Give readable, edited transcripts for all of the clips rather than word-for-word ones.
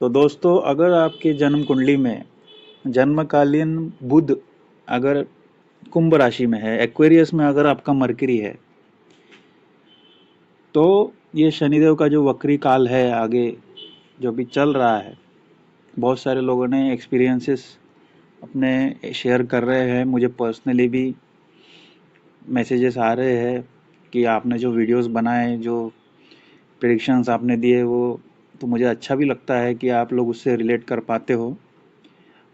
तो दोस्तों, अगर आपके जन्म कुंडली में जन्मकालीन बुध अगर कुंभ राशि में है, एक्वेरियस में अगर आपका मरकरी है, तो ये शनिदेव का जो वक्री काल है आगे जो भी चल रहा है, बहुत सारे लोगों ने एक्सपीरियंसेस अपने शेयर कर रहे हैं। मुझे पर्सनली भी मैसेजेस आ रहे हैं कि आपने जो वीडियोस बनाए, जो प्रेडिक्शंस आपने दिए, वो तो मुझे अच्छा भी लगता है कि आप लोग उससे रिलेट कर पाते हो।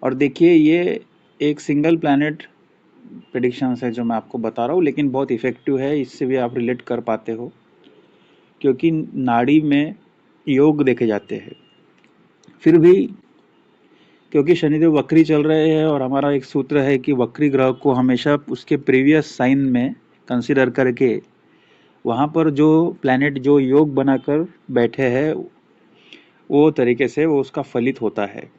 और देखिए, ये एक सिंगल प्लैनेट प्रेडिक्शंस है जो मैं आपको बता रहा हूँ, लेकिन बहुत इफ़ेक्टिव है, इससे भी आप रिलेट कर पाते हो, क्योंकि नाड़ी में योग देखे जाते हैं। फिर भी क्योंकि शनिदेव वक्री चल रहे हैं और हमारा एक सूत्र है कि वक्री ग्रह को हमेशा उसके प्रीवियस साइन में कंसीडर करके वहाँ पर जो प्लैनेट जो योग बनाकर बैठे हैं, वो तरीके से वो उसका फलित होता है।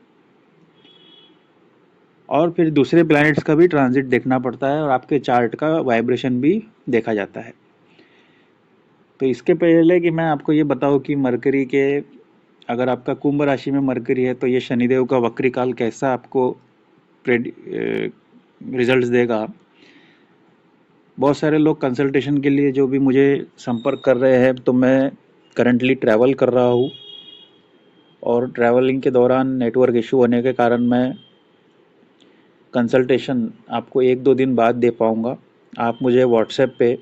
और फिर दूसरे प्लैनेट्स का भी ट्रांजिट देखना पड़ता है और आपके चार्ट का वाइब्रेशन भी देखा जाता है। तो इसके पहले कि मैं आपको ये बताऊं कि मरकरी के, अगर आपका कुंभ राशि में मरकरी है तो ये शनिदेव का वक्री काल कैसा आपको रिजल्ट्स देगा। बहुत सारे लोग कंसल्टेशन के लिए जो भी मुझे संपर्क कर रहे हैं, तो मैं करंटली ट्रैवल कर रहा हूँ और ट्रैवलिंग के दौरान नेटवर्क इशू होने के कारण मैं कंसल्टेशन आपको एक दो दिन बाद दे पाऊँगा। आप मुझे व्हाट्सएप पे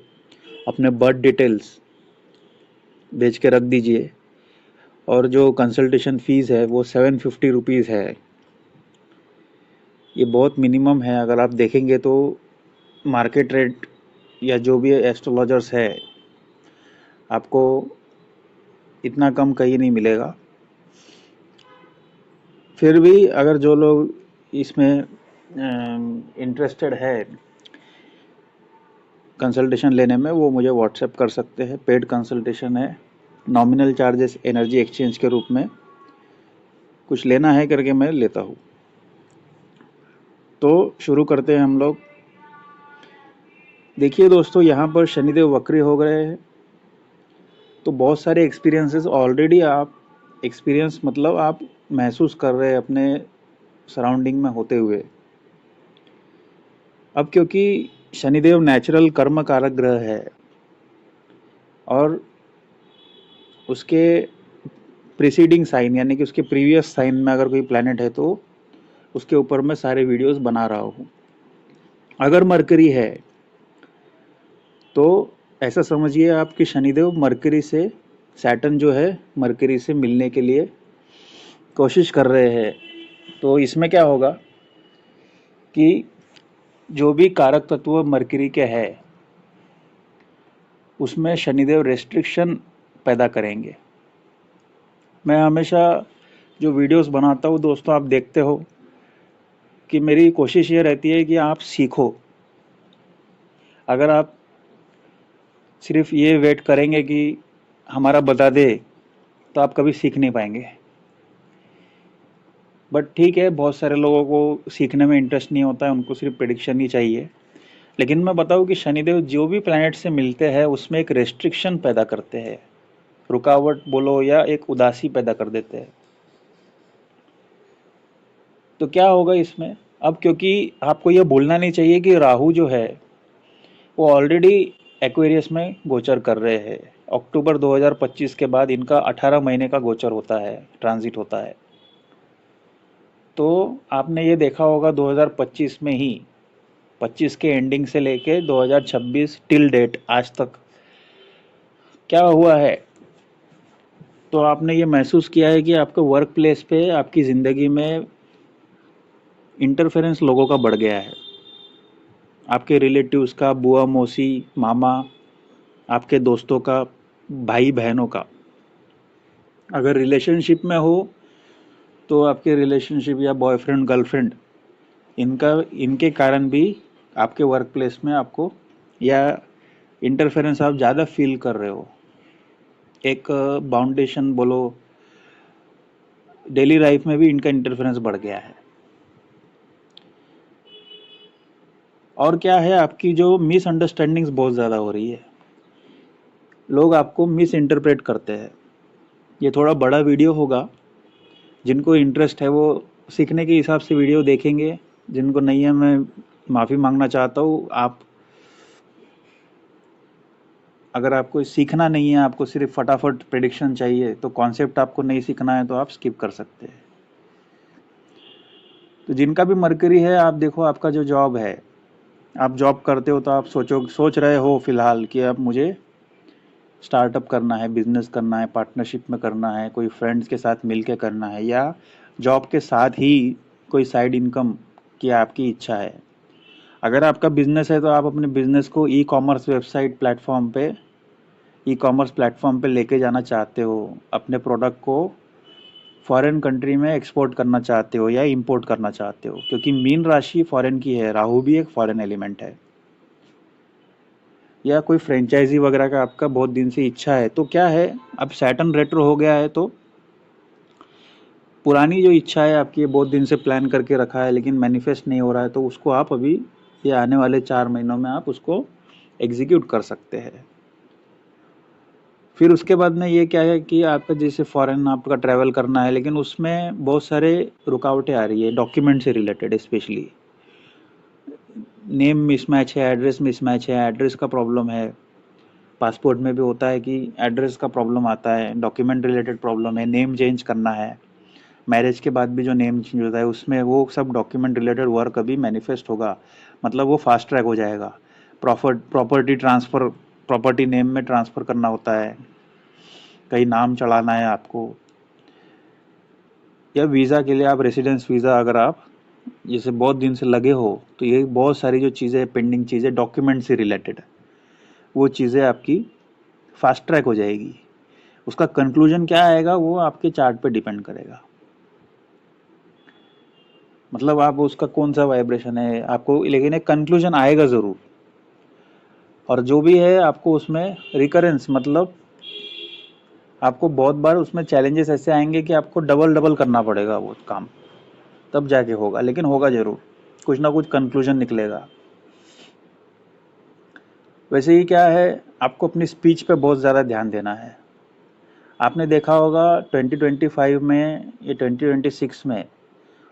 अपने बर्थ डिटेल्स भेज के रख दीजिए। और जो कंसल्टेशन फ़ीस है वो 750 रुपीज़ है। ये बहुत मिनिमम है। अगर आप देखेंगे तो मार्केट रेट या जो भी एस्ट्रोलॉजर्स है, आपको इतना कम कहीं नहीं मिलेगा। फिर भी अगर जो लोग इसमें इंटरेस्टेड है कंसल्टेशन लेने में, वो मुझे व्हाट्सएप कर सकते हैं। पेड कंसल्टेशन है, नॉमिनल चार्जेस एनर्जी एक्सचेंज के रूप में कुछ लेना है करके मैं लेता हूँ। तो शुरू करते हैं हम लोग। देखिए दोस्तों, यहाँ पर शनिदेव वक्री हो गए हैं, तो बहुत सारे एक्सपीरियंसेस ऑलरेडी आप एक्सपीरियंस मतलब आप महसूस कर रहे हैं अपने सराउंडिंग में होते हुए। अब क्योंकि शनिदेव नेचुरल कर्म कारक ग्रह है और उसके प्रीसीडिंग साइन यानी कि उसके प्रीवियस साइन में अगर कोई प्लैनेट है तो उसके ऊपर मैं सारे वीडियोस बना रहा हूँ। अगर मरकरी है तो ऐसा समझिए आप कि शनिदेव मरकरी से, सैटर्न जो है मरकरी से मिलने के लिए कोशिश कर रहे हैं। तो इसमें क्या होगा कि जो भी कारक तत्व मरकरी के है उसमें शनिदेव रेस्ट्रिक्शन पैदा करेंगे। मैं हमेशा जो वीडियोस बनाता हूँ दोस्तों, आप देखते हो कि मेरी कोशिश ये रहती है कि आप सीखो। अगर आप सिर्फ ये वेट करेंगे कि हमारा बता दे, तो आप कभी सीख नहीं पाएंगे। बट ठीक है, बहुत सारे लोगों को सीखने में इंटरेस्ट नहीं होता है, उनको सिर्फ प्रेडिक्शन ही चाहिए। लेकिन मैं बताऊं कि शनिदेव जो भी प्लैनेट से मिलते हैं उसमें एक रेस्ट्रिक्शन पैदा करते हैं, रुकावट बोलो या एक उदासी पैदा कर देते हैं। तो क्या होगा इसमें, अब क्योंकि आपको यह भूलना नहीं चाहिए कि राहु जो है वो ऑलरेडी एक्वेरियस में गोचर कर रहे हैं। अक्टूबर 2025 के बाद इनका 18 महीने का गोचर होता है, ट्रांजिट होता है। तो आपने ये देखा होगा 2025 में ही, 25 के एंडिंग से लेके 2026 टिल डेट आज तक क्या हुआ है। तो आपने ये महसूस किया है कि आपके वर्क प्लेस पे, आपकी ज़िंदगी में इंटरफेरेंस लोगों का बढ़ गया है। आपके रिलेटिव्स का, बुआ मौसी मामा, आपके दोस्तों का, भाई बहनों का। अगर रिलेशनशिप में हो तो आपके रिलेशनशिप या बॉयफ्रेंड गर्लफ्रेंड, इनका इनके कारण भी आपके वर्क प्लेस में आपको या इंटरफेरेंस आप ज़्यादा फील कर रहे हो। एक बाउंडेशन बोलो, डेली लाइफ में भी इनका इंटरफेरेंस बढ़ गया है। और क्या है, आपकी जो मिसअंडरस्टैंडिंग्स बहुत ज़्यादा हो रही है, लोग आपको मिस इंटरप्रेट करते हैं। ये थोड़ा बड़ा वीडियो होगा, जिनको इंटरेस्ट है वो सीखने के हिसाब से वीडियो देखेंगे, जिनको नहीं है मैं माफ़ी मांगना चाहता हूँ। आप अगर आपको सीखना नहीं है, आपको सिर्फ फटाफट प्रेडिक्शन चाहिए, तो कॉन्सेप्ट आपको नहीं सीखना है तो आप स्किप कर सकते हैं। तो जिनका भी मरकरी है, आप देखो आपका जो जॉब है, आप जॉब करते हो तो आप सोच रहे हो फिलहाल कि अब मुझे स्टार्टअप करना है, बिजनेस करना है, पार्टनरशिप में करना है, कोई फ्रेंड्स के साथ मिल के करना है, या जॉब के साथ ही कोई साइड इनकम की आपकी इच्छा है। अगर आपका बिजनेस है तो आप अपने बिजनेस को ई कॉमर्स प्लेटफॉर्म पे लेके जाना चाहते हो, अपने प्रोडक्ट को फॉरेन कंट्री में एक्सपोर्ट करना चाहते हो या इंपोर्ट करना चाहते हो, क्योंकि मीन राशि फॉरेन की है, राहु भी एक फॉरेन एलिमेंट है। या कोई फ्रेंचाइजी वगैरह का आपका बहुत दिन से इच्छा है, तो क्या है, अब सैटर्न रेट्रो हो गया है, तो पुरानी जो इच्छा है आपकी, ये बहुत दिन से प्लान करके रखा है लेकिन मैनिफेस्ट नहीं हो रहा है, तो उसको आप अभी ये आने वाले 4 महीनों में आप उसको एग्जीक्यूट कर सकते हैं। फिर उसके बाद में ये क्या है कि आपका जैसे फॉरेन आपका ट्रैवल करना है, लेकिन उसमें बहुत सारे रुकावटें आ रही है, डॉक्यूमेंट से रिलेटेड स्पेशली। नेम मिसमैच है, एड्रेस मिसमैच है, एड्रेस का प्रॉब्लम है। पासपोर्ट में भी होता है कि एड्रेस का प्रॉब्लम आता है, डॉक्यूमेंट रिलेटेड प्रॉब्लम है, नेम चेंज करना है। मैरिज के बाद भी जो नेम चेंज होता है उसमें वो सब डॉक्यूमेंट रिलेटेड वर्क अभी मैनिफेस्ट होगा, मतलब वो फास्ट ट्रैक हो जाएगा। प्रॉपर्टी ट्रांसफ़र, प्रॉपर्टी नेम में ट्रांसफ़र करना होता है, कहीं नाम चढ़ाना है आपको, या वीज़ा के लिए आप रेसिडेंस वीज़ा अगर आप जैसे बहुत दिन से लगे हो, तो ये बहुत सारी जो चीज़ें पेंडिंग चीज़ें डॉक्यूमेंट से रिलेटेड, वो चीज़ें आपकी फास्ट ट्रैक हो जाएगी। उसका कंक्लूजन क्या आएगा वो आपके चार्ट पे डिपेंड करेगा, मतलब आप उसका कौन सा वाइब्रेशन है आपको, लेकिन एक कंक्लूजन आएगा ज़रूर। और जो भी है आपको उसमें रिकरेंस, मतलब आपको बहुत बार उसमें चैलेंजेस ऐसे आएंगे कि आपको डबल डबल करना पड़ेगा वो काम, तब जाके होगा, लेकिन होगा ज़रूर, कुछ ना कुछ कंक्लूजन निकलेगा। वैसे ही क्या है, आपको अपनी स्पीच पे बहुत ज़्यादा ध्यान देना है। आपने देखा होगा 2025 में या 2026 में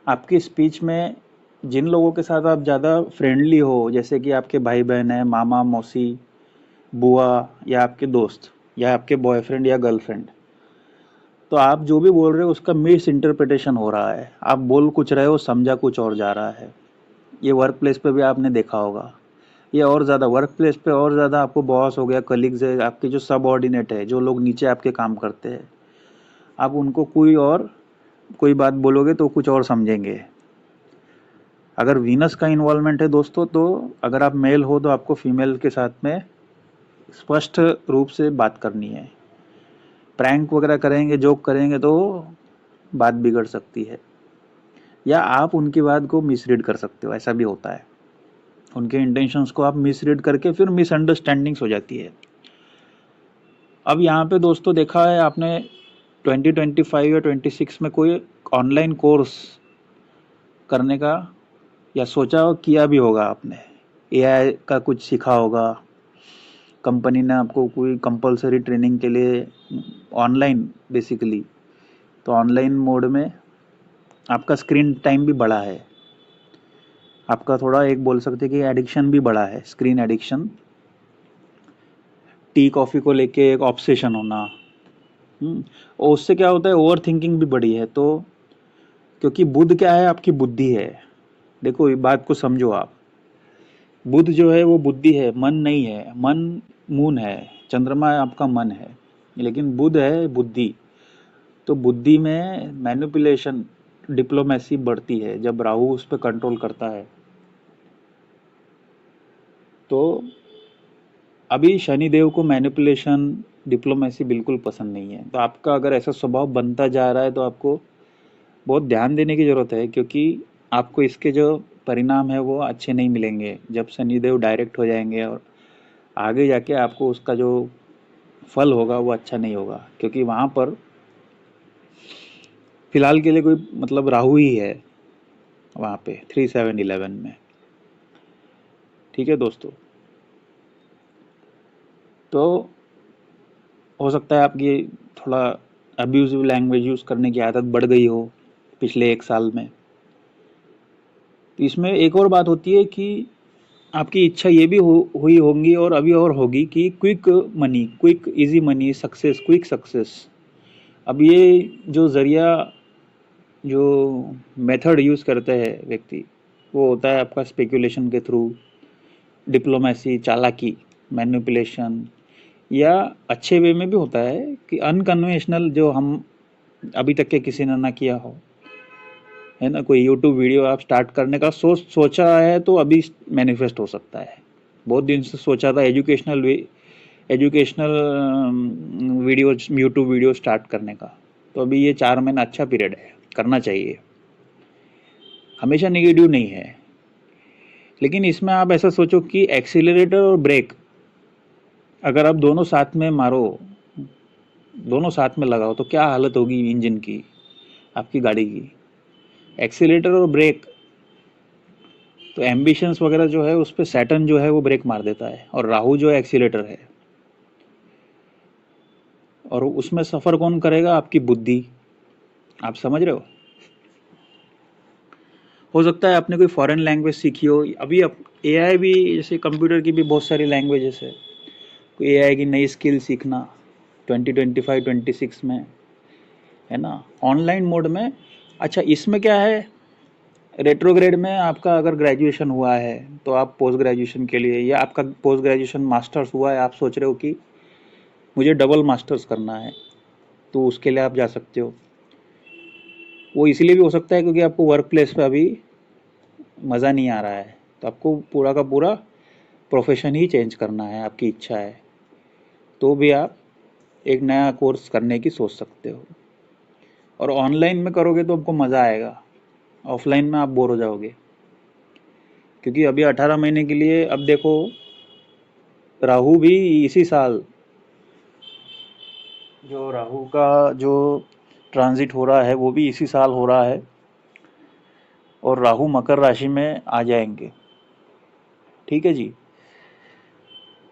आपकी स्पीच में जिन लोगों के साथ आप ज़्यादा फ्रेंडली हो, जैसे कि आपके भाई बहन हैं, मामा मौसी बुआ, या आपके दोस्त, या आपके बॉयफ्रेंड या गर्लफ्रेंड, तो आप जो भी बोल रहे हो उसका मिस इंटरप्रिटेशन हो रहा है, आप बोल कुछ रहे हो समझा कुछ और जा रहा है। ये वर्क प्लेस पे भी आपने देखा होगा, ये और ज़्यादा वर्क प्लेस पे और ज़्यादा आपको बॉस हो गया, कलीग्स है, आपके जो सबऑर्डिनेट है, जो लोग नीचे आपके काम करते हैं, आप उनको कोई बात बोलोगे तो कुछ और समझेंगे। अगर वीनस का इन्वॉल्वमेंट है दोस्तों, तो अगर आप मेल हो तो आपको फीमेल के साथ में स्पष्ट रूप से बात करनी है। प्रैंक वगैरह करेंगे, जोक करेंगे तो बात बिगड़ सकती है, या आप उनकी बात को मिसरीड कर सकते हो, ऐसा भी होता है। उनके इंटेंशंस को आप मिसरीड करके फिर मिसअंडरस्टैंडिंग्स हो जाती है। अब यहाँ पे दोस्तों देखा है आपने 2025 या 26 में कोई ऑनलाइन कोर्स करने का या सोचा हो, किया भी होगा आपने, एआई का कुछ सीखा होगा, कंपनी ने आपको कोई कंपलसरी ट्रेनिंग के लिए ऑनलाइन बेसिकली, तो ऑनलाइन मोड में आपका स्क्रीन टाइम भी बढ़ा है, आपका थोड़ा एक बोल सकते कि एडिक्शन भी बढ़ा है, स्क्रीन एडिक्शन, टी कॉफ़ी को लेके एक ऑब्सेशन होना। और उससे क्या होता है, ओवर थिंकिंग भी बढ़ी है। तो क्योंकि बुध क्या है, आपकी बुद्धि है। देखो ये बात को समझो आप, बुध जो है वो बुद्धि है, मन नहीं है। मन मून है, चंद्रमा आपका मन है, लेकिन बुध है बुद्धि। तो बुद्धि में मैनिपुलेशन, डिप्लोमेसी बढ़ती है जब राहु उस पर कंट्रोल करता है। तो अभी शनिदेव को मैनिपुलेशन, डिप्लोमेसी बिल्कुल पसंद नहीं है। तो आपका अगर ऐसा स्वभाव बनता जा रहा है तो आपको बहुत ध्यान देने की ज़रूरत है, क्योंकि आपको इसके जो परिणाम है वो अच्छे नहीं मिलेंगे जब शनिदेव डायरेक्ट हो जाएंगे, और आगे जाके आपको उसका जो फल होगा वो अच्छा नहीं होगा, क्योंकि वहाँ पर फिलहाल के लिए कोई मतलब राहु ही है वहाँ पे 3711 में। ठीक है दोस्तों, तो हो सकता है आपकी थोड़ा अब्यूजिव लैंग्वेज यूज़ करने की आदत बढ़ गई हो पिछले 1 साल में। तो इसमें एक और बात होती है कि आपकी इच्छा ये भी हुई होंगी और अभी और होगी कि quick money, quick easy money, success, quick success. अब ये जो ज़रिया, जो मेथड यूज़ करते हैं व्यक्ति, वो होता है आपका स्पेकुलेशन के थ्रू, डिप्लोमेसी, चालाकी, मैनिपुलेशन, या अच्छे वे में भी होता है कि अनकन्वेंशनल, जो हम अभी तक के किसी ने ना किया हो, है ना। कोई यूट्यूब वीडियो आप स्टार्ट करने का सोचा है तो अभी मैनिफेस्ट हो सकता है। बहुत दिन से सोचा था educational video, YouTube video start करने का, तो अभी ये 4 महीना अच्छा पीरियड है, करना चाहिए। हमेशा नेगेटिव नहीं है, लेकिन इसमें आप ऐसा सोचो कि एक्सीलरेटर और ब्रेक अगर आप दोनों साथ में मारो, दोनों साथ में लगाओ, तो क्या हालत होगी इंजन की, आपकी गाड़ी की। एक्सीलरेटर और ब्रेक, तो एम्बिशंस वगैरह जो है उस पर सैटर्न जो है वो ब्रेक मार देता है, और राहु जो है एक्सीलरेटर है। और उसमें सफ़र कौन करेगा? आपकी बुद्धि। आप समझ रहे हो सकता है आपने कोई फॉरेन लैंग्वेज सीखी हो। अभी अब एआई भी, जैसे कंप्यूटर की भी बहुत सारी लैंग्वेजेस है, कोई एआई की नई स्किल सीखना 2025-26 में, है ना, ऑनलाइन मोड में। अच्छा, इसमें क्या है, रेट्रोग्रेड में आपका अगर ग्रेजुएशन हुआ है तो आप पोस्ट ग्रेजुएशन के लिए, या आपका पोस्ट ग्रेजुएशन मास्टर्स हुआ है, आप सोच रहे हो कि मुझे डबल मास्टर्स करना है, तो उसके लिए आप जा सकते हो। वो इसलिए भी हो सकता है क्योंकि आपको वर्क प्लेस पे अभी मज़ा नहीं आ रहा है, तो आपको पूरा का पूरा प्रोफेशन ही चेंज करना है, आपकी इच्छा है, तो भी आप एक नया कोर्स करने की सोच सकते हो। और ऑनलाइन में करोगे तो आपको मज़ा आएगा, ऑफलाइन में आप बोर हो जाओगे, क्योंकि अभी 18 महीने के लिए, अब देखो राहु भी इसी साल, जो राहु का जो ट्रांजिट हो रहा है वो भी इसी साल हो रहा है, और राहु मकर राशि में आ जाएंगे। ठीक है जी।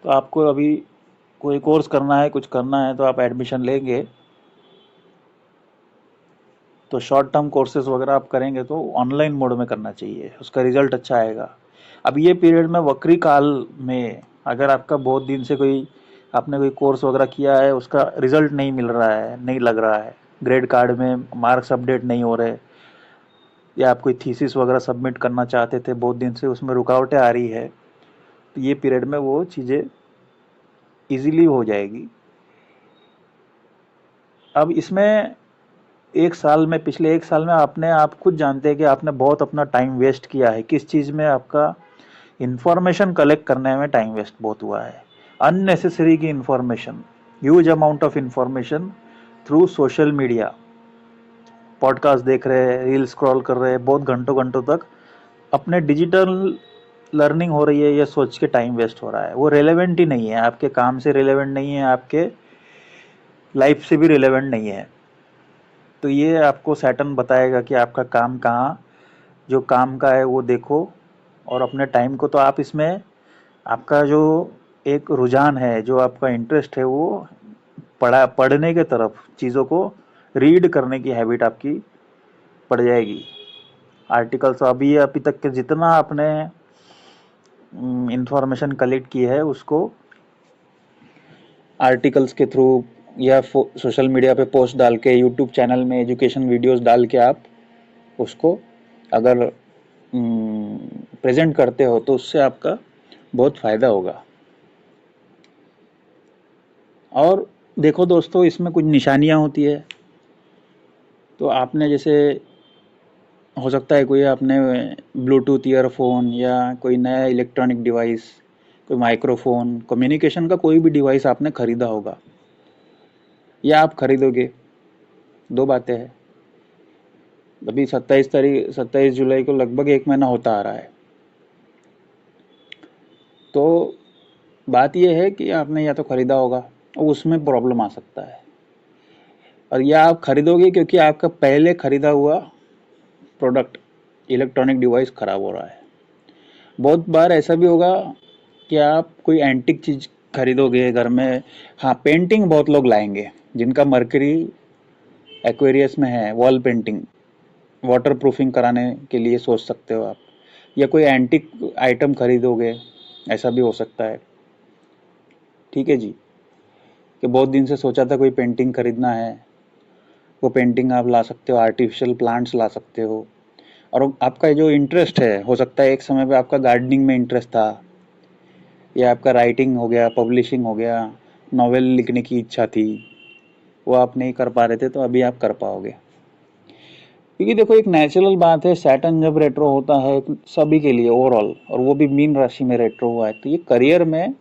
तो आपको अभी कोई कोर्स करना है, कुछ करना है, तो आप एडमिशन लेंगे तो शॉर्ट टर्म कोर्सेज वगैरह आप करेंगे तो ऑनलाइन मोड में करना चाहिए, उसका रिजल्ट अच्छा आएगा। अब ये पीरियड में, वक्री काल में, अगर आपका बहुत दिन से कोई, आपने कोई कोर्स वगैरह किया है, उसका रिजल्ट नहीं मिल रहा है, नहीं लग रहा है, ग्रेड कार्ड में मार्क्स अपडेट नहीं हो रहे, या आप कोई थीसिस वगैरह सबमिट करना चाहते थे, बहुत दिन से उसमें रुकावटें आ रही है, तो ये पीरियड में वो चीज़ें ईजिली हो जाएगी। अब इसमें 1 साल में, पिछले 1 साल में आपने, आप खुद जानते हैं कि आपने बहुत अपना टाइम वेस्ट किया है। किस चीज़ में? आपका इंफॉर्मेशन कलेक्ट करने में टाइम वेस्ट बहुत हुआ है, अननेसेसरी की information, huge amount of information through social media, podcast देख रहे हैं, रील स्क्रॉल कर रहे हैं, बहुत घंटों घंटों तक अपने डिजिटल लर्निंग हो रही है, ये सोच के टाइम वेस्ट हो रहा है, वो रेलेवेंट ही नहीं है, आपके काम से रेलेवेंट नहीं है, आपके लाइफ से भी रेलेवेंट नहीं है। तो ये आपको सैटर्न बताएगा कि आपका काम कहाँ, जो काम का है वो देखो, और अपने टाइम को, तो आप इसमें, आपका जो एक रुझान है, जो आपका इंटरेस्ट है, वो पढ़ने के तरफ, चीज़ों को रीड करने की हैबिट आपकी पड़ जाएगी। आर्टिकल्स अभी तक के जितना आपने इंफॉर्मेशन कलेक्ट की है, उसको आर्टिकल्स के थ्रू या सोशल मीडिया पे पोस्ट डाल के, यूट्यूब चैनल में एजुकेशन वीडियोस डाल के आप उसको अगर प्रेजेंट करते हो तो उससे आपका बहुत फ़ायदा होगा। और देखो दोस्तों, इसमें कुछ निशानियाँ होती है, तो आपने जैसे, हो सकता है कोई आपने ब्लूटूथ ईयरफोन या कोई नया इलेक्ट्रॉनिक डिवाइस, कोई माइक्रोफोन, कम्युनिकेशन का कोई भी डिवाइस आपने ख़रीदा होगा, या आप खरीदोगे। दो बातें हैं। अभी 27 जुलाई को लगभग 1 महीना होता आ रहा है, तो बात यह है कि आपने या तो ख़रीदा होगा और उसमें प्रॉब्लम आ सकता है, और या आप खरीदोगे क्योंकि आपका पहले ख़रीदा हुआ प्रोडक्ट, इलेक्ट्रॉनिक डिवाइस ख़राब हो रहा है। बहुत बार ऐसा भी होगा कि आप कोई एंटिक चीज़ खरीदोगे घर में। हाँ, पेंटिंग बहुत लोग लाएंगे जिनका मरकरी एक्वेरियस में है, वॉल पेंटिंग वाटर प्रूफिंग कराने के लिए सोच सकते हो आप, या कोई एंटिक आइटम खरीदोगे, ऐसा भी हो सकता है। ठीक है जी, कि बहुत दिन से सोचा था कोई पेंटिंग खरीदना है, वो पेंटिंग आप ला सकते हो, आर्टिफिशियल प्लांट्स ला सकते हो। और आपका जो इंटरेस्ट है, हो सकता है एक समय पे आपका गार्डनिंग में इंटरेस्ट था, या आपका राइटिंग हो गया, पब्लिशिंग हो गया, नॉवेल लिखने की इच्छा थी, वो आप नहीं कर पा रहे थे, तो अभी आप कर पाओगे। क्योंकि देखो एक नेचुरल बात है, सैटर्न जब रेट्रो होता है सभी के लिए ओवरऑल, और वो भी मीन राशि में रेट्रो हुआ है, तो ये करियर में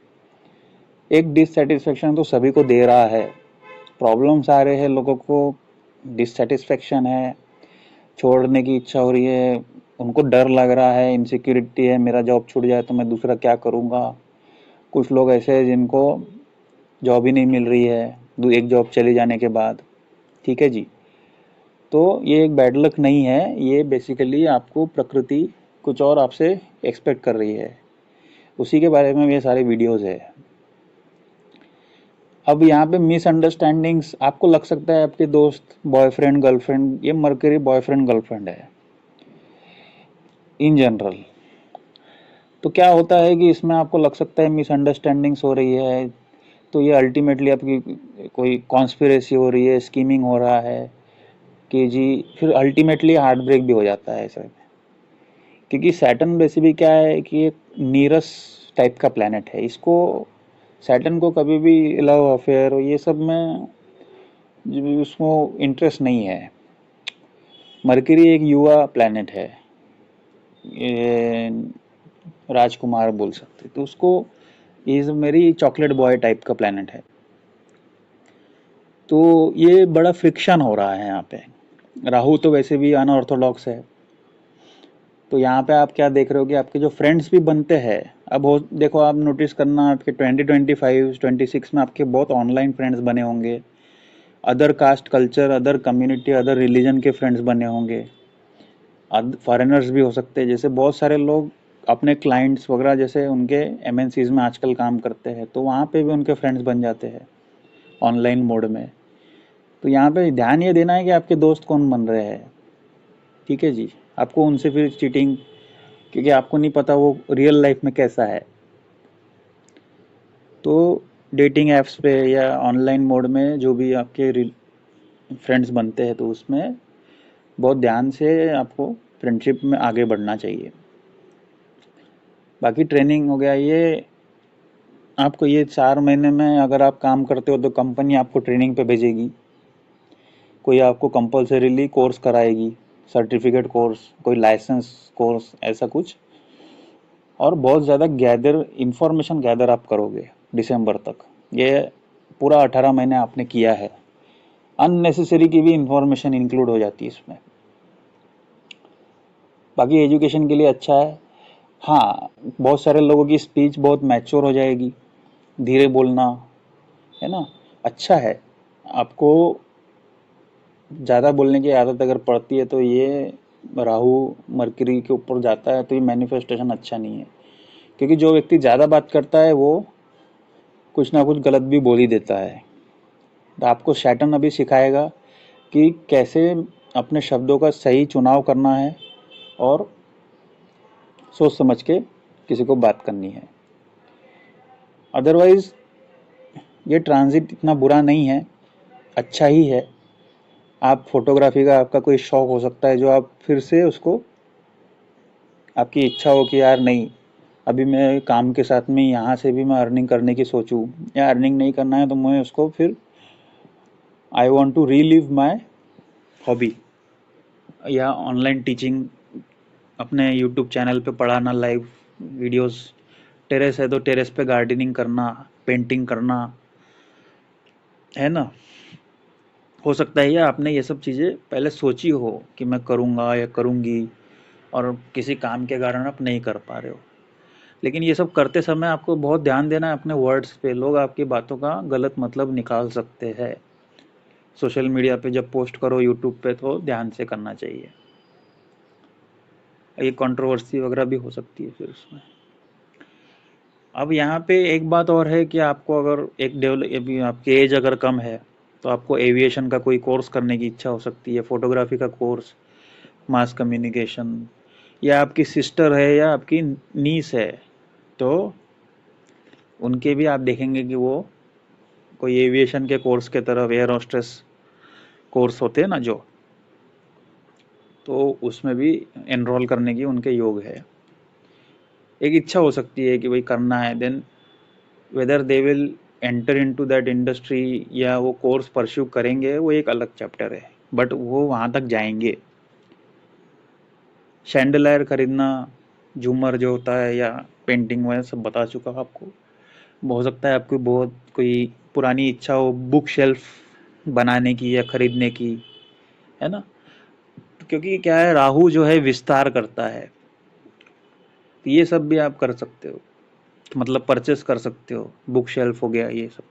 एक डिससेटिस्फेक्शन तो सभी को दे रहा है। प्रॉब्लम्स आ रहे हैं लोगों को, डिससेटिस्फेक्शन है, छोड़ने की इच्छा हो रही है, उनको डर लग रहा है, इनसिक्योरिटी है, मेरा जॉब छूट जाए तो मैं दूसरा क्या करूँगा। कुछ लोग ऐसे हैं जिनको जॉब ही नहीं मिल रही है एक जॉब चले जाने के बाद। ठीक है जी, तो ये एक बैड लक नहीं है, ये बेसिकली आपको प्रकृति कुछ और आपसे एक्सपेक्ट कर रही है, उसी के बारे में ये सारे वीडियोस है। अब यहाँ पे मिसअंडरस्टैंडिंग्स आपको लग सकता है आपके दोस्त बॉयफ्रेंड गर्लफ्रेंड, ये मरकरी बॉयफ्रेंड गर्लफ्रेंड है इन जनरल। तो क्या होता है कि इसमें आपको लग सकता है मिसअंडरस्टैंडिंग्स हो रही है, तो ये अल्टीमेटली आपकी कोई कॉन्स्पिरेसी हो रही है, स्कीमिंग हो रहा है कि जी, फिर अल्टीमेटली हार्ट ब्रेक भी हो जाता है ऐसा। क्योंकि सैटर्न बेसिकली क्या है कि एक नीरस टाइप का प्लैनेट है, इसको सैटर्न को कभी भी लव अफेयर ये सब में उसको इंटरेस्ट नहीं है। मरकरी एक युवा प्लैनेट है, ये राजकुमार बोल सकते, तो उसको इज मेरी चॉकलेट बॉय टाइप का प्लैनेट है। तो ये बड़ा फ्रिक्शन हो रहा है यहाँ पे। राहु तो वैसे भी अनऑर्थोडॉक्स है, तो यहाँ पे आप क्या देख रहे हो कि आपके जो फ्रेंड्स भी बनते हैं, अब हो देखो आप नोटिस करना आपके 2025 26 में आपके बहुत ऑनलाइन फ्रेंड्स बने होंगे, other caste culture, other community, other religion के फ्रेंड्स बने होंगे, फॉरेनर्स भी हो सकते हैं। जैसे बहुत सारे लोग अपने क्लाइंट्स वगैरह जैसे उनके एमएनसीज में आजकल काम करते हैं, तो वहाँ पे भी उनके फ्रेंड्स बन जाते हैं ऑनलाइन मोड में। तो यहाँ पे ध्यान ये देना है कि आपके दोस्त कौन बन रहे हैं। ठीक है जी, आपको उनसे फिर चीटिंग, क्योंकि आपको नहीं पता वो रियल लाइफ में कैसा है, तो डेटिंग ऐप्स पे या ऑनलाइन मोड में जो भी आपके फ्रेंड्स बनते हैं, तो उसमें बहुत ध्यान से आपको फ्रेंडशिप में आगे बढ़ना चाहिए। बाकी ट्रेनिंग हो गया, ये आपको ये 4 महीने में अगर आप काम करते हो तो कंपनी आपको ट्रेनिंग पे भेजेगी, कोई आपको कंपलसरीली कोर्स कराएगी, सर्टिफिकेट कोर्स, कोई लाइसेंस कोर्स, ऐसा कुछ। और बहुत ज़्यादा इंफॉर्मेशन गैदर आप करोगे दिसंबर तक, ये पूरा 18 महीने आपने किया है, अननेसेसरी की भी इंफॉर्मेशन इंक्लूड हो जाती है इसमें। बाकी एजुकेशन के लिए अच्छा है। हाँ, बहुत सारे लोगों की स्पीच बहुत मैच्योर हो जाएगी, धीरे बोलना, है ना, अच्छा है। आपको ज़्यादा बोलने की आदत अगर पड़ती है तो ये राहु मरकरी के ऊपर जाता है, तो ये मैनिफेस्टेशन अच्छा नहीं है। क्योंकि जो व्यक्ति ज़्यादा बात करता है वो कुछ ना कुछ गलत भी बोल ही देता है। तो आपको सैटर्न अभी सिखाएगा कि कैसे अपने शब्दों का सही चुनाव करना है और सोच समझ के किसी को बात करनी है। अदरवाइज ये ट्रांजिट इतना बुरा नहीं है, अच्छा ही है। आप फोटोग्राफी का आपका कोई शौक हो सकता है, जो आप फिर से उसको, आपकी इच्छा हो कि यार नहीं, अभी मैं काम के साथ में यहाँ से भी मैं अर्निंग करने की सोचूं, या अर्निंग नहीं करना है तो मैं उसको फिर I want to relive my hobby, या ऑनलाइन टीचिंग, अपने यूट्यूब चैनल पे पढ़ाना, लाइव वीडियोस, टेरेस है तो टेरेस पे गार्डनिंग करना, पेंटिंग करना, है ना। हो सकता है या आपने ये सब चीज़ें पहले सोची हो कि मैं करूँगा या करूँगी, और किसी काम के कारण आप नहीं कर पा रहे हो। लेकिन ये सब करते समय आपको बहुत ध्यान देना है अपने वर्ड्स पे, लोग आपकी बातों का गलत मतलब निकाल सकते हैं। सोशल मीडिया पे जब पोस्ट करो, यूट्यूब पे, तो ध्यान से करना चाहिए, ये कंट्रोवर्सी वगैरह भी हो सकती है फिर उसमें। अब यहाँ पे एक बात और है कि आपको अगर एक डेवलप, अभी आपकी एज अगर कम है तो आपको एविएशन का कोई कोर्स करने की इच्छा हो सकती है, फोटोग्राफी का कोर्स, मास कम्युनिकेशन, या आपकी सिस्टर है या आपकी नीस है, तो उनके भी आप देखेंगे कि वो कोई एविएशन के कोर्स के तरफ, एयर होस्टेस कोर्स होते हैं ना जो, तो उसमें भी एनरोल करने की उनके योग है। एक इच्छा हो सकती है कि भाई करना है, then whether they will enter into that industry या वो कोर्स परस्यू करेंगे, वो एक अलग चैप्टर है, बट वो वहाँ तक जाएंगे। शैंडलायर खरीदना, झूमर जो होता है, या पेंटिंग वगैरह सब बता चुका हूँ आपको। हो सकता है आपकी बहुत कोई पुरानी इच्छा हो बुक शेल्फ बनाने की या खरीदने की, है ना। क्योंकि क्या है, राहु जो है विस्तार करता है, तो ये सब भी आप कर सकते हो, मतलब परचेस कर सकते हो, बुक शेल्फ हो गया ये सब।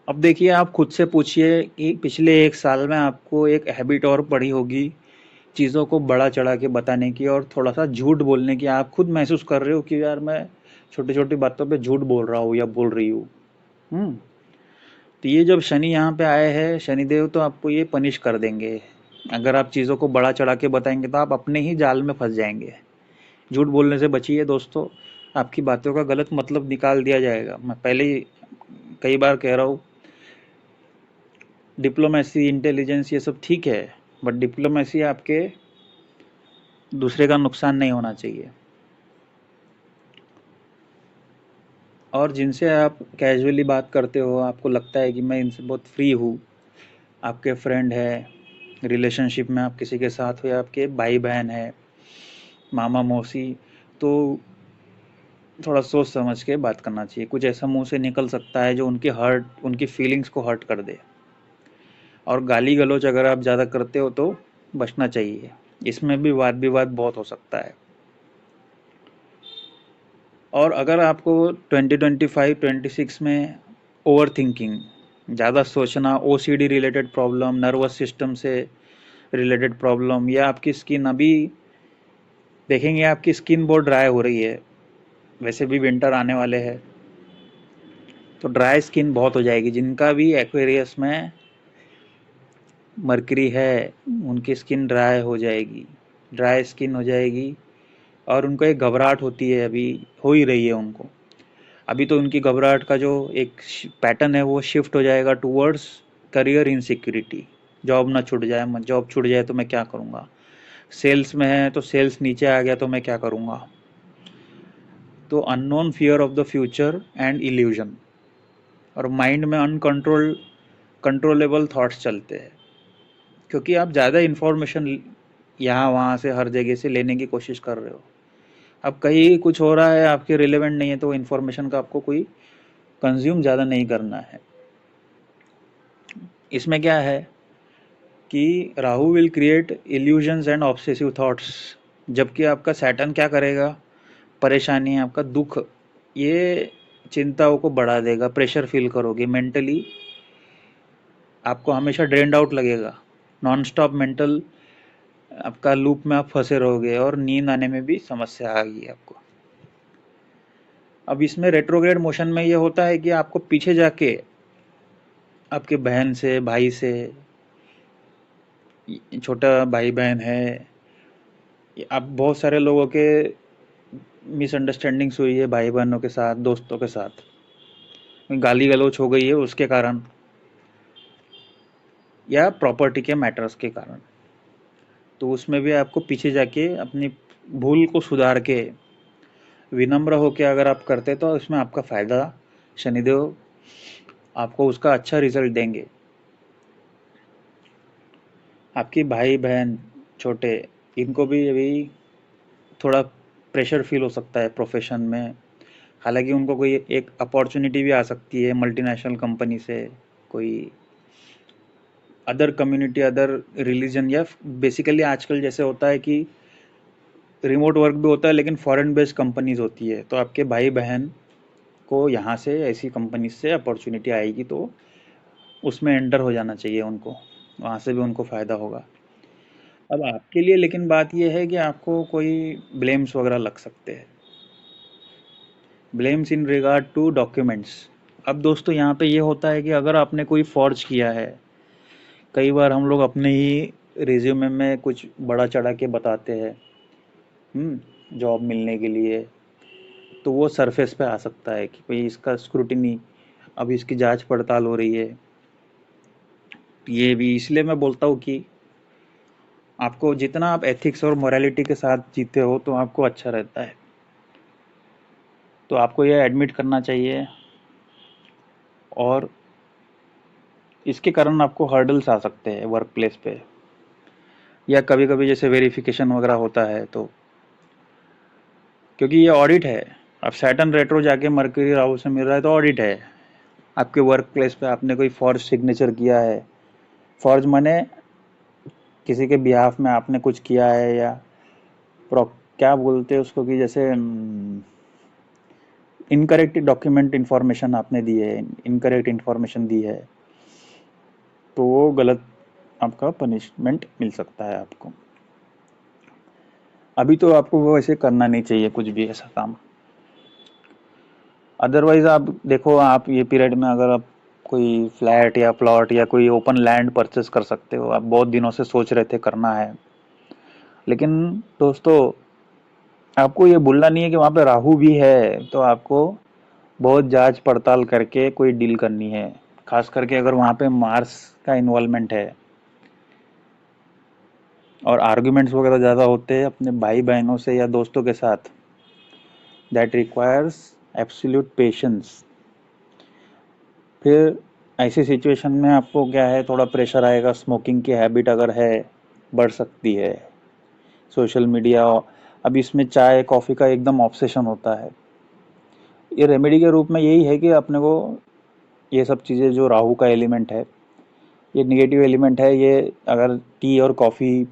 अब देखिए, आप खुद से पूछिए कि पिछले एक साल में आपको एक हैबिट और पड़ी होगी चीज़ों को बड़ा चढ़ा के बताने की और थोड़ा सा झूठ बोलने की। आप खुद महसूस कर रहे हो कि यार मैं छोटी छोटी बातों पे झूठ बोल रहा हूँ या बोल रही हूँ। हम्म। तो ये जब शनि यहाँ पे आए हैं, शनिदेव तो आपको ये पनिश कर देंगे। अगर आप चीज़ों को बड़ा चढ़ा के बताएंगे तो आप अपने ही जाल में फंस जाएंगे। झूठ बोलने से बचिए दोस्तों, आपकी बातों का गलत मतलब निकाल दिया जाएगा। मैं पहले ही कई बार कह रहा हूँ, डिप्लोमेसी, इंटेलिजेंस, ये सब ठीक है, बट डिप्लोमेसी आपके दूसरे का नुकसान नहीं होना चाहिए। और जिनसे आप कैजुअली बात करते हो, आपको लगता है कि मैं इनसे बहुत फ्री हूँ, आपके फ्रेंड है, रिलेशनशिप में आप किसी के साथ हो, या आपके भाई बहन है, मामा मौसी, तो थोड़ा सोच समझ के बात करना चाहिए। कुछ ऐसा मुंह से निकल सकता है जो उनकी फीलिंग्स को हर्ट कर दे। और गाली गलौज अगर आप ज़्यादा करते हो तो बचना चाहिए, इसमें भी वाद विवाद बहुत हो सकता है। और अगर आपको 2025-26 में ओवर थिंकिंग, ज़्यादा सोचना, OCD related problem, nervous system से रिलेटेड प्रॉब्लम, या आपकी स्किन, अभी देखेंगे आपकी स्किन बहुत ड्राई हो रही है, वैसे भी विंटर आने वाले हैं, तो ड्राई स्किन बहुत हो जाएगी। जिनका भी एक्वेरियस में मरकरी है, उनकी स्किन ड्राई हो जाएगी, ड्राई स्किन हो जाएगी। और उनको एक घबराहट होती है, अभी हो ही रही है उनको। अभी तो उनकी घबराहट का जो एक पैटर्न है वो शिफ्ट हो जाएगा टूवर्ड्स करियर इनसिक्योरिटी। जॉब ना छूट जाए, जॉब छूट जाए तो मैं क्या करूँगा, सेल्स में है तो सेल्स नीचे आ गया तो मैं क्या करूँगा। तो unknown, fear of the future and illusion, और माइंड में कंट्रोलेबल थॉट्स चलते हैं, क्योंकि आप ज़्यादा इन्फॉर्मेशन यहाँ वहाँ से हर जगह से लेने की कोशिश कर रहे हो। अब कहीं कुछ हो रहा है आपके रिलेवेंट नहीं है, तो इन्फॉर्मेशन का आपको कोई कंज्यूम ज़्यादा नहीं करना है। इसमें क्या है कि Rahu will create illusions and obsessive thoughts, जबकि आपका सैटर्न क्या करेगा, परेशानी, आपका दुख, ये चिंताओं को बढ़ा देगा, प्रेशर फील करोगे मेंटली, आपको हमेशा ड्रेन्ड आउट लगेगा, नॉन स्टॉप मेंटल आपका लूप में आप फंसे रहोगे, और नींद आने में भी समस्या आ गई आपको। अब इसमें रेट्रोग्रेड मोशन में ये होता है कि आपको पीछे जाके आपके बहन से, भाई से, छोटा भाई बहन है, अब बहुत सारे लोगों के मिसअंडरस्टैंडिंग्स हुई है भाई बहनों के साथ, दोस्तों के साथ, गाली गलौच हो गई है उसके कारण, या प्रॉपर्टी के मैटर्स के कारण। तो उसमें भी आपको पीछे जाके अपनी भूल को सुधार के विनम्र होके अगर आप करते तो इसमें आपका फ़ायदा, शनिदेव आपको उसका अच्छा रिजल्ट देंगे। आपकी भाई बहन छोटे, इनको भी अभी थोड़ा प्रेशर फील हो सकता है प्रोफेशन में। हालांकि उनको कोई एक अपॉर्चुनिटी भी आ सकती है मल्टीनेशनल कंपनी से, कोई अदर कम्युनिटी, अदर रिलीजन, या बेसिकली आजकल जैसे होता है कि रिमोट वर्क भी होता है लेकिन फॉरेन बेस्ड कंपनीज होती है, तो आपके भाई बहन को यहाँ से ऐसी कंपनी से अपॉर्चुनिटी आएगी, तो उसमें एंटर हो जाना चाहिए उनको, वहाँ से भी उनको फ़ायदा होगा। अब आपके लिए लेकिन बात यह है कि आपको कोई ब्लेम्स वगैरह लग सकते हैं, blames in regard to documents, अब दोस्तों यहाँ पे ये होता है कि अगर आपने कोई फॉर्ज किया है, कई बार हम लोग अपने ही रिज्यूमे में कुछ बड़ा चढ़ा के बताते हैं जॉब मिलने के लिए, तो वो सरफेस पे आ सकता है कि भाई इसका स्क्रूटिनी, अभी इसकी जांच पड़ताल हो रही है। ये भी इसलिए मैं बोलता हूँ कि आपको जितना आप एथिक्स और मोरालिटी के साथ जीते हो तो आपको अच्छा रहता है। तो आपको ये एडमिट करना चाहिए, और इसके कारण आपको हर्डल्स आ सकते हैं वर्क प्लेस पे, या कभी कभी जैसे वेरिफिकेशन वगैरह होता है तो, क्योंकि ये ऑडिट है। अब सैटर्न रेट्रो जाके मर्क्यूरी राहु से मिल रहा है तो ऑडिट है। आपके वर्क प्लेस पे आपने कोई फॉर्ज सिग्नेचर किया है, फॉर्ज माने किसी के बिहाफ में आपने कुछ किया है, या प्रो क्या बोलते हैं उसको, कि जैसे इनकरेक्ट डॉक्यूमेंट इंफॉर्मेशन आपने दी है, इनकरेक्ट इंफॉर्मेशन दी है, तो वो गलत आपका पनिशमेंट मिल सकता है आपको। अभी तो आपको वो ऐसे करना नहीं चाहिए कुछ भी ऐसा काम। अदरवाइज आप देखो, आप ये पीरियड में अगर आप कोई फ्लैट या प्लॉट या कोई ओपन लैंड परचेस कर सकते हो, आप बहुत दिनों से सोच रहे थे करना है, लेकिन दोस्तों आपको ये भूलना नहीं है कि वहाँ पे राहु भी है, तो आपको बहुत जांच पड़ताल करके कोई डील करनी है। खास करके अगर वहाँ पे मार्स का इन्वॉल्वमेंट है और आर्गुमेंट्स वगैरह ज़्यादा होते हैं अपने भाई बहनों से या दोस्तों के साथ, दैट रिक्वायर्स एब्सोल्यूट पेशेंस। फिर ऐसी सिचुएशन में आपको क्या है, थोड़ा प्रेशर आएगा, स्मोकिंग की हैबिट अगर है बढ़ सकती है, सोशल मीडिया, अब इसमें चाय कॉफ़ी का एकदम ऑब्सेशन होता है। ये रेमेडी के रूप में यही है कि अपने को ये सब चीज़ें, जो राहु का एलिमेंट है, ये निगेटिव एलिमेंट है, ये अगर टी और कॉफ़ी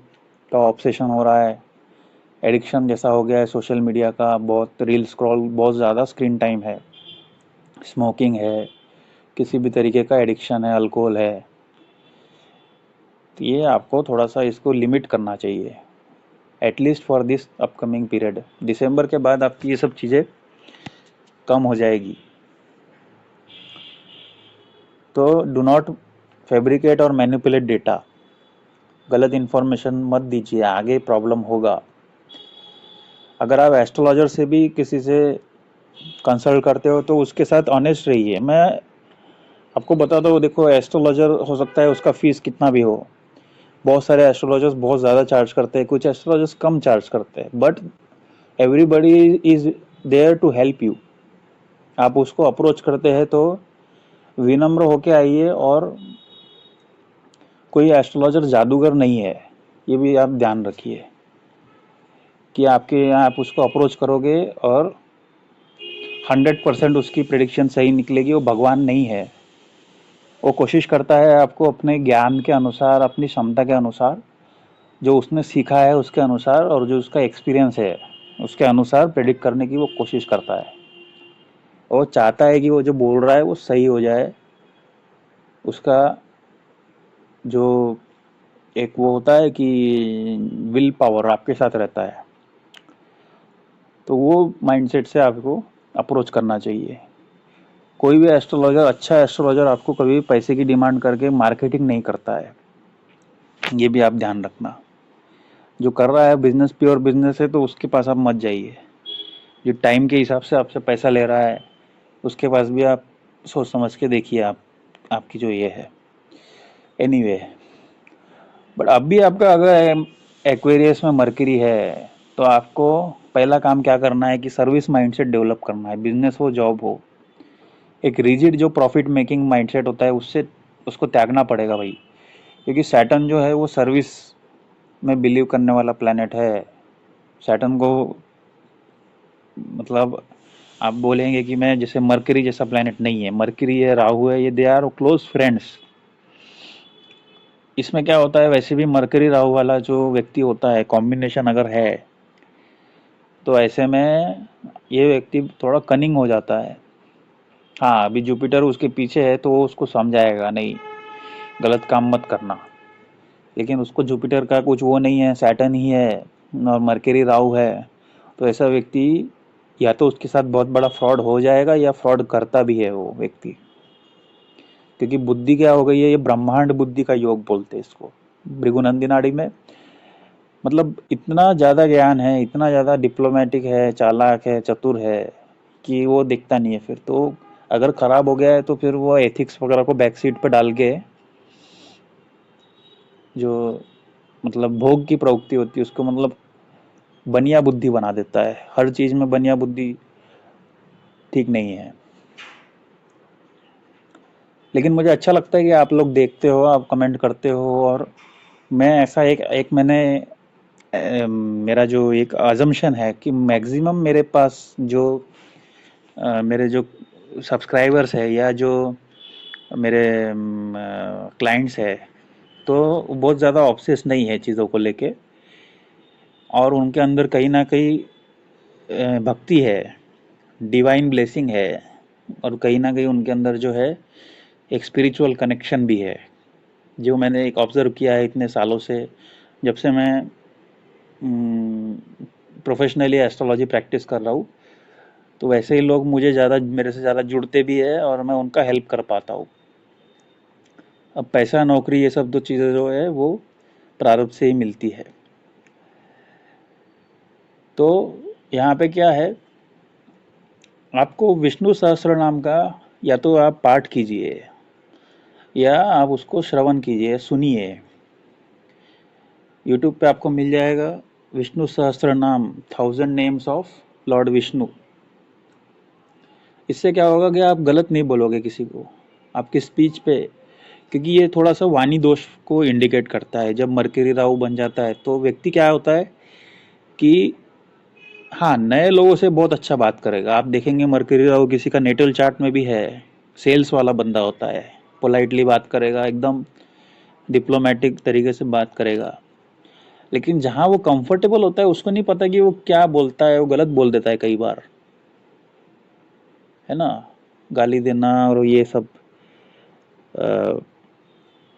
का ऑब्सेशन हो रहा है, एडिक्शन जैसा हो गया है सोशल मीडिया का, बहुत रील स्क्रॉल, बहुत ज़्यादा स्क्रीन टाइम है, स्मोकिंग है, किसी भी तरीके का एडिक्शन है, अल्कोहल है, तो ये आपको थोड़ा सा इसको लिमिट करना चाहिए, at least for this upcoming period. दिसंबर के बाद आपकी ये सब चीज़ें कम हो जाएगी। तो डू नॉट फैब्रिकेट और मैनिपुलेट डेटा, गलत इन्फॉर्मेशन मत दीजिए, आगे प्रॉब्लम होगा। अगर आप एस्ट्रोलॉजर से भी किसी से कंसल्ट करते हो तो उसके साथ ऑनेस्ट रहिए। मैं आपको बताता हूँ, देखो एस्ट्रोलॉजर हो सकता है उसका फीस कितना भी हो, बहुत सारे एस्ट्रोलॉजर्स बहुत ज़्यादा चार्ज करते हैं, कुछ एस्ट्रोलॉजर्स कम चार्ज करते हैं, but everybody is there to help you. आप उसको अप्रोच करते हैं तो विनम्र होके आइए, और कोई एस्ट्रोलॉजर जादूगर नहीं है, ये भी आप ध्यान रखिए कि आपके यहाँ आप उसको अप्रोच करोगे और 100% उसकी प्रेडिक्शन सही निकलेगी। वो भगवान नहीं है, वो कोशिश करता है आपको अपने ज्ञान के अनुसार, अपनी क्षमता के अनुसार, जो उसने सीखा है उसके अनुसार, और जो उसका एक्सपीरियंस है उसके अनुसार प्रेडिक्ट करने की वो कोशिश करता है। वो चाहता है कि वो जो बोल रहा है वो सही हो जाए। उसका जो एक वो होता है कि विल पावर आपके साथ रहता है, तो वो माइंडसेट से आपको अप्रोच करना चाहिए। कोई भी एस्ट्रोलॉजर, अच्छा एस्ट्रोलॉजर आपको कभी भी पैसे की डिमांड करके मार्केटिंग नहीं करता है, ये भी आप ध्यान रखना। जो कर रहा है बिजनेस, प्योर बिजनेस है, तो उसके पास आप मत जाइए। जो टाइम के हिसाब से आपसे पैसा ले रहा है उसके पास भी आप सोच समझ के देखिए, आप आपकी जो ये है। एनीवे, बट अब भी आपका अगर एक्वेरियस में मरकरी है, तो आपको पहला काम क्या करना है कि सर्विस माइंडसेट डेवलप करना है। बिजनेस हो, जॉब हो, एक रिजिड जो प्रॉफिट मेकिंग माइंडसेट होता है उससे उसको त्यागना पड़ेगा भाई, क्योंकि सैटर्न जो है वो सर्विस में बिलीव करने वाला प्लैनेट है। सैटर्न को मतलब आप बोलेंगे कि मैं जैसे मरकरी जैसा प्लैनेट नहीं है, मरकरी है, राहु है, ये दे आर क्लोज फ्रेंड्स। इसमें क्या होता है, वैसे भी मरकरी राहु वाला जो व्यक्ति होता है, कॉम्बिनेशन अगर है, तो ऐसे में ये व्यक्ति थोड़ा कनिंग हो जाता है। हाँ, अभी जुपिटर उसके पीछे है तो वो उसको समझाएगा, नहीं गलत काम मत करना, लेकिन उसको जुपिटर का कुछ वो नहीं है, सैटर्न ही है और मरकरी राहु है, तो ऐसा व्यक्ति या तो उसके साथ बहुत बड़ा फ्रॉड हो जाएगा या फ्रॉड करता भी है वो व्यक्ति। क्योंकि बुद्धि क्या हो गई है, ये ब्रह्मांड बुद्धि का योग बोलते हैं इसको भृगुनंदी नाड़ी में। मतलब इतना ज़्यादा ज्ञान है, इतना ज़्यादा डिप्लोमेटिक है, चालाक है, चतुर है कि वो दिखता नहीं है। फिर तो अगर खराब हो गया है तो फिर वो एथिक्स वगैरह को बैक सीट पे डाल के जो मतलब भोग की प्रवृत्ति होती है उसको मतलब बनिया बुद्धि बना देता है। हर चीज में बनिया बुद्धि ठीक नहीं है। लेकिन मुझे अच्छा लगता है कि आप लोग देखते हो, आप कमेंट करते हो। और मैं ऐसा एक एक मैंने मेरा जो एक अजम्पशन है कि मैक्सिमम मेरे पास जो मेरे जो सब्सक्राइबर्स है या जो मेरे क्लाइंट्स है, तो वो बहुत ज़्यादा ऑब्सेस नहीं है चीज़ों को लेके। और उनके अंदर कहीं ना कहीं भक्ति है, डिवाइन ब्लेसिंग है। और कहीं ना कहीं उनके अंदर जो है एक स्पिरिचुअल कनेक्शन भी है, जो मैंने एक ऑब्जर्व किया है इतने सालों से, जब से मैं प्रोफेशनली एस्ट्रोलॉजी प्रैक्टिस कर रहा हूँ। तो वैसे ही लोग मुझे ज़्यादा, मेरे से ज़्यादा जुड़ते भी है और मैं उनका हेल्प कर पाता हूँ। अब पैसा, नौकरी, ये सब तो चीज़ें जो है वो प्रारब्ध से ही मिलती है। तो यहाँ पे क्या है, आपको विष्णु सहस्त्र नाम का या तो आप पाठ कीजिए या आप उसको श्रवण कीजिए, सुनिए। यूट्यूब पे आपको मिल जाएगा विष्णु सहस्त्र नाम, 1000 नेम्स ऑफ लॉर्ड विष्णु। इससे क्या होगा कि आप गलत नहीं बोलोगे किसी को आपकी स्पीच पे। क्योंकि ये थोड़ा सा वाणी दोष को इंडिकेट करता है। जब मर्करी राहु बन जाता है तो व्यक्ति क्या होता है कि हाँ, नए लोगों से बहुत अच्छा बात करेगा। आप देखेंगे मर्करी राहु किसी का नेटल चार्ट में भी है, सेल्स वाला बंदा होता है, पोलाइटली बात करेगा, एकदम डिप्लोमेटिक तरीके से बात करेगा। लेकिन जहाँ वो कंफर्टेबल होता है उसको नहीं पता कि वो क्या बोलता है, वो गलत बोल देता है कई बार, है ना। गाली देना और ये सब,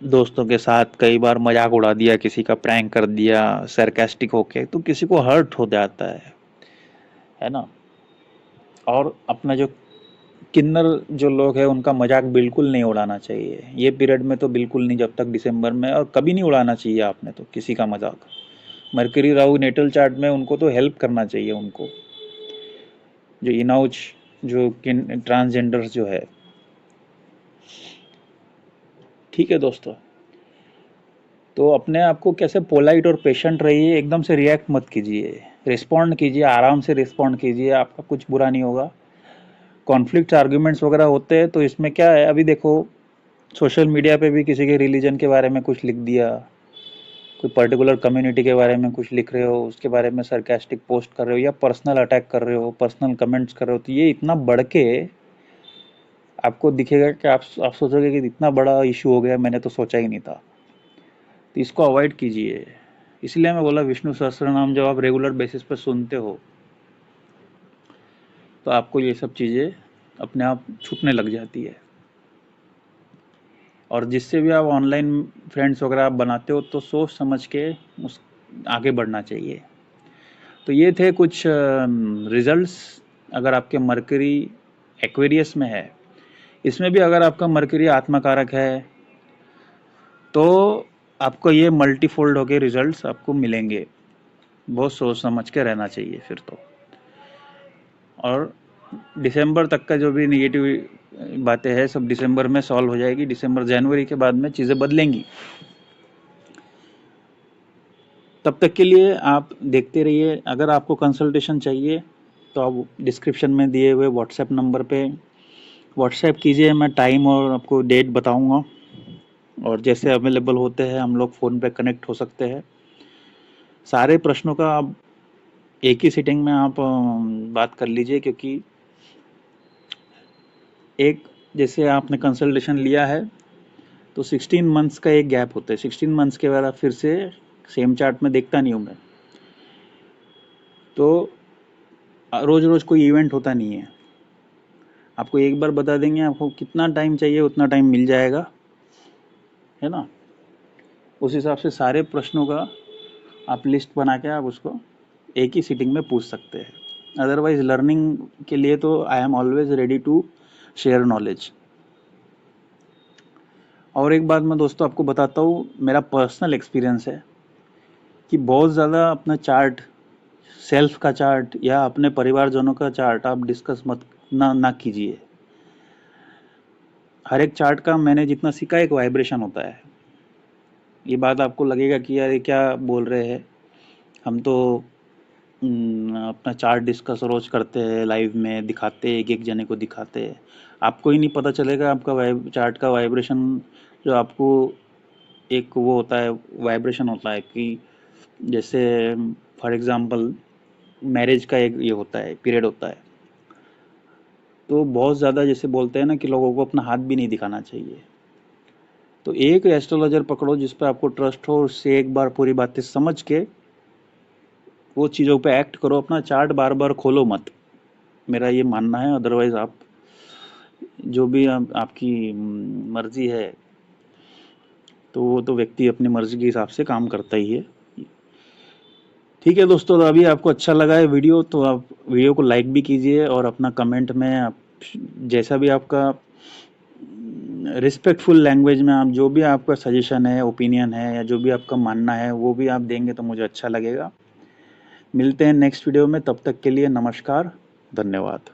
दोस्तों के साथ कई बार मजाक उड़ा दिया, किसी का प्रैंक कर दिया सरकास्टिक होके, तो किसी को हर्ट हो जाता है ना। और अपना जो किन्नर जो लोग हैं उनका मजाक बिल्कुल नहीं उड़ाना चाहिए ये पीरियड में, तो बिल्कुल नहीं, जब तक दिसंबर में, और कभी नहीं उड़ाना चाहिए आपने तो किसी का मजाक। मरकरी राहु नेटल चार्ट में उनको तो हेल्प करना चाहिए, उनको जो इनाउच, जो ट्रांसजेंडर्स जो है। ठीक है दोस्तों, तो अपने आप को कैसे पोलाइट और पेशेंट रहिए, एकदम से रिएक्ट मत कीजिए, रिस्पॉन्ड कीजिए, आराम से रिस्पॉन्ड कीजिए, आपका कुछ बुरा नहीं होगा। कॉन्फ्लिक्ट आर्ग्यूमेंट्स वगैरह होते हैं तो इसमें क्या है, अभी देखो सोशल मीडिया पे भी किसी के रिलीजन के बारे में कुछ लिख दिया, कोई पर्टिकुलर कम्युनिटी के बारे में कुछ लिख रहे हो, उसके बारे में सरकास्टिक पोस्ट कर रहे हो या पर्सनल अटैक कर रहे हो, पर्सनल कमेंट्स कर रहे हो, तो ये इतना बढ़ के आपको दिखेगा कि आप सोचोगे कि इतना बड़ा इशू हो गया, मैंने तो सोचा ही नहीं था। तो इसको अवॉइड कीजिए। इसलिए मैं बोला विष्णु सहस्त्र नाम जब आप रेगुलर बेसिस पर सुनते हो तो आपको ये सब चीज़ें अपने आप छूटने लग जाती है। और जिससे भी आप ऑनलाइन फ्रेंड्स वगैरह आप बनाते हो तो सोच समझ के उस आगे बढ़ना चाहिए। तो ये थे कुछ रिजल्ट्स। अगर आपके मरकरी एक्वेरियस में है, इसमें भी अगर आपका मरकरी आत्मकारक है तो आपको ये मल्टीफोल्ड होके रिजल्ट्स आपको मिलेंगे। बहुत सोच समझ के रहना चाहिए फिर तो। और दिसंबर तक का जो भी निगेटिव बातें हैं सब दिसंबर में सॉल्व हो जाएगी। दिसंबर जनवरी के बाद में चीज़ें बदलेंगी। तब तक के लिए आप देखते रहिए। अगर आपको कंसल्टेशन चाहिए तो आप डिस्क्रिप्शन में दिए हुए व्हाट्सएप नंबर पे व्हाट्सएप कीजिए, मैं टाइम और आपको डेट बताऊंगा। और जैसे अवेलेबल होते हैं हम लोग फ़ोन पे कनेक्ट हो सकते हैं। सारे प्रश्नों का आप एक ही सिटिंग में आप बात कर लीजिए। क्योंकि एक, जैसे आपने कंसल्टेशन लिया है तो 16 मंथ्स का एक गैप होता है। 16 मंथ्स के बाद आप फिर से सेम चार्ट में देखता नहीं हूँ मैं, तो रोज़ रोज़ कोई इवेंट होता नहीं है। आपको एक बार बता देंगे, आपको कितना टाइम चाहिए उतना टाइम मिल जाएगा, है ना। उस हिसाब से सारे प्रश्नों का आप लिस्ट बना के आप उसको एक ही सीटिंग में पूछ सकते हैं। अदरवाइज लर्निंग के लिए तो I am always ready to share knowledge. और एक बात मैं दोस्तों आपको बताता हूँ, मेरा पर्सनल एक्सपीरियंस है कि बहुत ज़्यादा अपना चार्ट, सेल्फ का चार्ट या अपने परिवारजनों का चार्ट आप डिस्कस मत ना कीजिए। हर एक चार्ट का मैंने जितना सीखा, एक वाइब्रेशन होता है। ये बात आपको लगेगा कि यार ये क्या बोल रहे हैं, हम तो अपना चार्ट डिस्कस रोज करते हैं, लाइव में दिखाते हैं, एक एक जने को दिखाते हैं, आपको ही नहीं पता चलेगा आपका चार्ट का वाइब्रेशन। जो आपको एक वो होता है, वाइब्रेशन होता है कि जैसे फॉर एग्जांपल मैरिज का एक ये होता है, पीरियड होता है, तो बहुत ज़्यादा जैसे बोलते हैं ना कि लोगों को अपना हाथ भी नहीं दिखाना चाहिए। तो एक एस्ट्रोलॉजर पकड़ो जिस पर आपको ट्रस्ट हो, उससे एक बार पूरी बातें समझ के वो चीज़ों पे एक्ट करो। अपना चार्ट बार बार खोलो मत, मेरा ये मानना है। अदरवाइज आप जो भी आपकी मर्जी है, तो वो तो व्यक्ति अपनी मर्जी के हिसाब से काम करता ही है। ठीक है दोस्तों, तो अभी आपको अच्छा लगा है वीडियो तो आप वीडियो को लाइक भी कीजिए, और अपना कमेंट में आप जैसा भी आपका रिस्पेक्टफुल लैंग्वेज में आप जो भी आपका सजेशन है, ओपिनियन है, या जो भी आपका मानना है वो भी आप देंगे तो मुझे अच्छा लगेगा। मिलते हैं नेक्स्ट वीडियो में, तब तक के लिए नमस्कार, धन्यवाद।